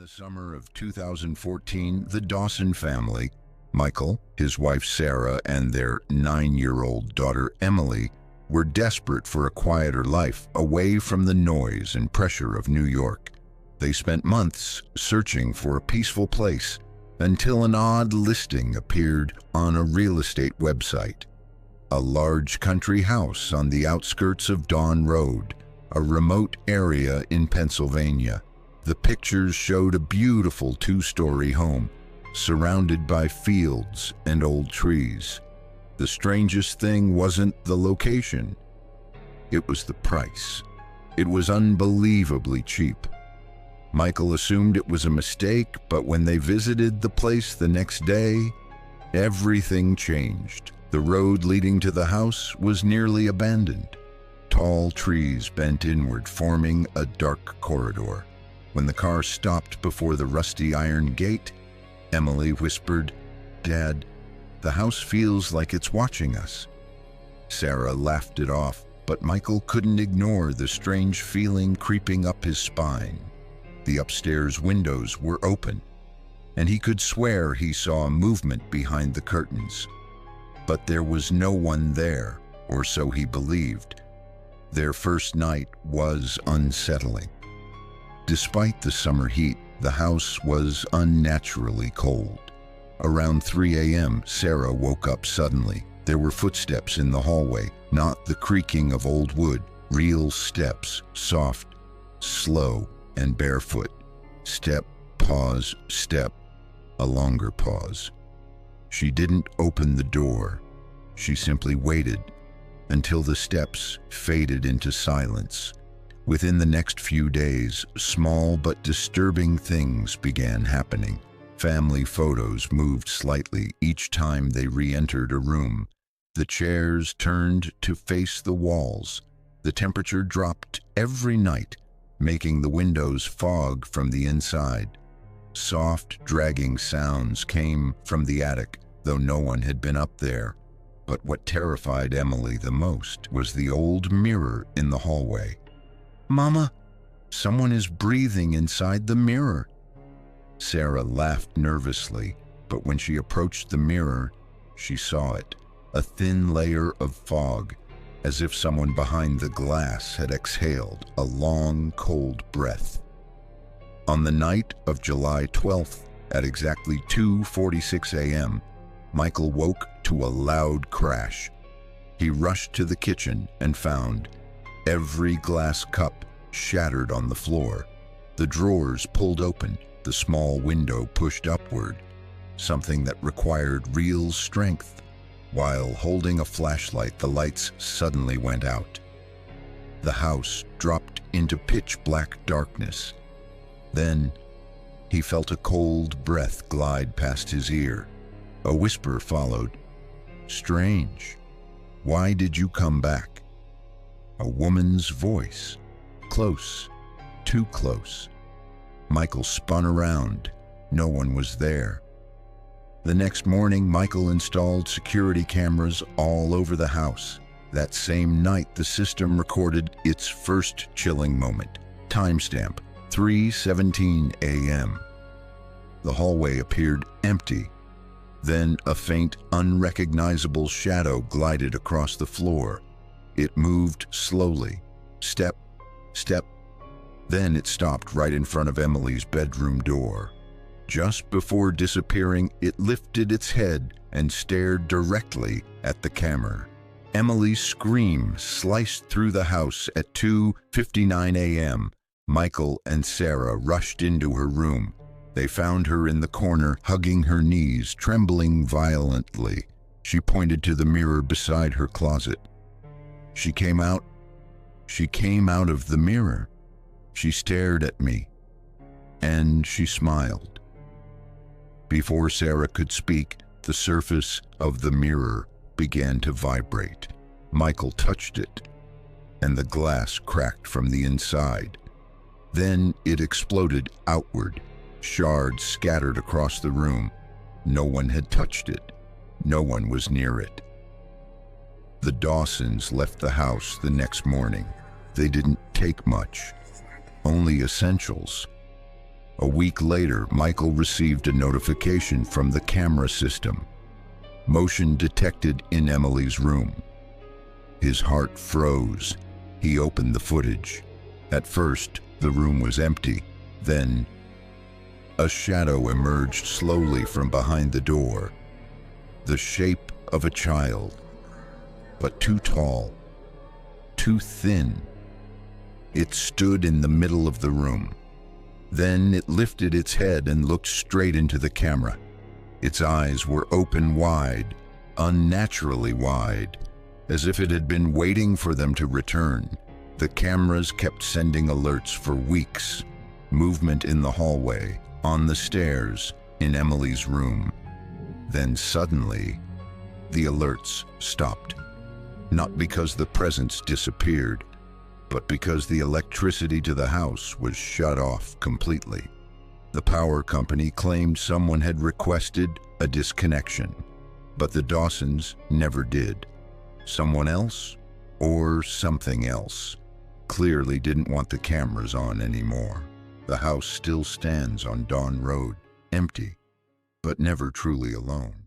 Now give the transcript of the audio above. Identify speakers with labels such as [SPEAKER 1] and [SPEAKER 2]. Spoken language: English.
[SPEAKER 1] the summer of 2014, the Dawson family, Michael, his wife Sarah, and their 9-year-old daughter Emily, were desperate for a quieter life away from the noise and pressure of New York. They spent months searching for a peaceful place until an odd listing appeared on a real estate website. A large country house on the outskirts of Dawn Road, a remote area in Pennsylvania. The pictures showed a beautiful 2-story home, surrounded by fields and old trees. The strangest thing wasn't the location. It was the price. It was unbelievably cheap. Michael assumed it was a mistake, but when they visited the place the next day, everything changed. The road leading to the house was nearly abandoned. Tall trees bent inward, forming a dark corridor. When the car stopped before the rusty iron gate, Emily whispered, "Dad, the house feels like it's watching us." Sarah laughed it off, but Michael couldn't ignore the strange feeling creeping up his spine. The upstairs windows were open, and he could swear he saw movement behind the curtains. But there was no one there, or so he believed. Their first night was unsettling. Despite the summer heat, the house was unnaturally cold. Around 3 a.m., Sarah woke up suddenly. There were footsteps in the hallway, not the creaking of old wood, real steps, soft, slow, and barefoot. Step, pause, step, a longer pause. She didn't open the door. She simply waited until the steps faded into silence. Within the next few days, small but disturbing things began happening. Family photos moved slightly each time they re-entered a room. The chairs turned to face the walls. The temperature dropped every night, making the windows fog from the inside. Soft, dragging sounds came from the attic, though no one had been up there. But what terrified Emily the most was the old mirror in the hallway. "Mama, someone is breathing inside the mirror." Sarah laughed nervously, but when she approached the mirror, she saw it, a thin layer of fog, as if someone behind the glass had exhaled a long, cold breath. On the night of July 12th, at exactly 2:46 a.m., Michael woke to a loud crash. He rushed to the kitchen and found every glass cup shattered on the floor, the drawers pulled open, the small window pushed upward, something that required real strength. While holding a flashlight, the lights suddenly went out. The house dropped into pitch-black darkness. Then he felt a cold breath glide past his ear. A whisper followed. "Strange. Why did you come back?" A woman's voice. Close. Too close. Michael spun around. No one was there. The next morning, Michael installed security cameras all over the house. That same night, the system recorded its first chilling moment. Timestamp, 3:17 a.m. The hallway appeared empty. Then a faint, unrecognizable shadow glided across the floor. It moved slowly, step, step. Then it stopped right in front of Emily's bedroom door. Just before disappearing, it lifted its head and stared directly at the camera. Emily's scream sliced through the house at 2:59 a.m. Michael and Sarah rushed into her room. They found her in the corner, hugging her knees, trembling violently. She pointed to the mirror beside her closet. She came out of the mirror. She stared at me, and she smiled. Before Sarah could speak, the surface of the mirror began to vibrate. Michael touched it, and the glass cracked from the inside. Then it exploded outward. Shards scattered across the room. No one had touched it. No one was near it. The Dawsons left the house the next morning. They didn't take much, only essentials. A week later, Michael received a notification from the camera system. Motion detected in Emily's room. His heart froze. He opened the footage. At first, the room was empty. Then, a shadow emerged slowly from behind the door. The shape of a child, but too tall, too thin. It stood in the middle of the room. Then it lifted its head and looked straight into the camera. Its eyes were open wide, unnaturally wide, as if it had been waiting for them to return. The cameras kept sending alerts for weeks. Movement in the hallway, on the stairs, in Emily's room. Then suddenly, the alerts stopped. Not because the presence disappeared, but because the electricity to the house was shut off completely. The power company claimed someone had requested a disconnection, but the Dawsons never did. Someone else, or something else, clearly didn't want the cameras on anymore. The house still stands on Dawn Road, empty, but never truly alone.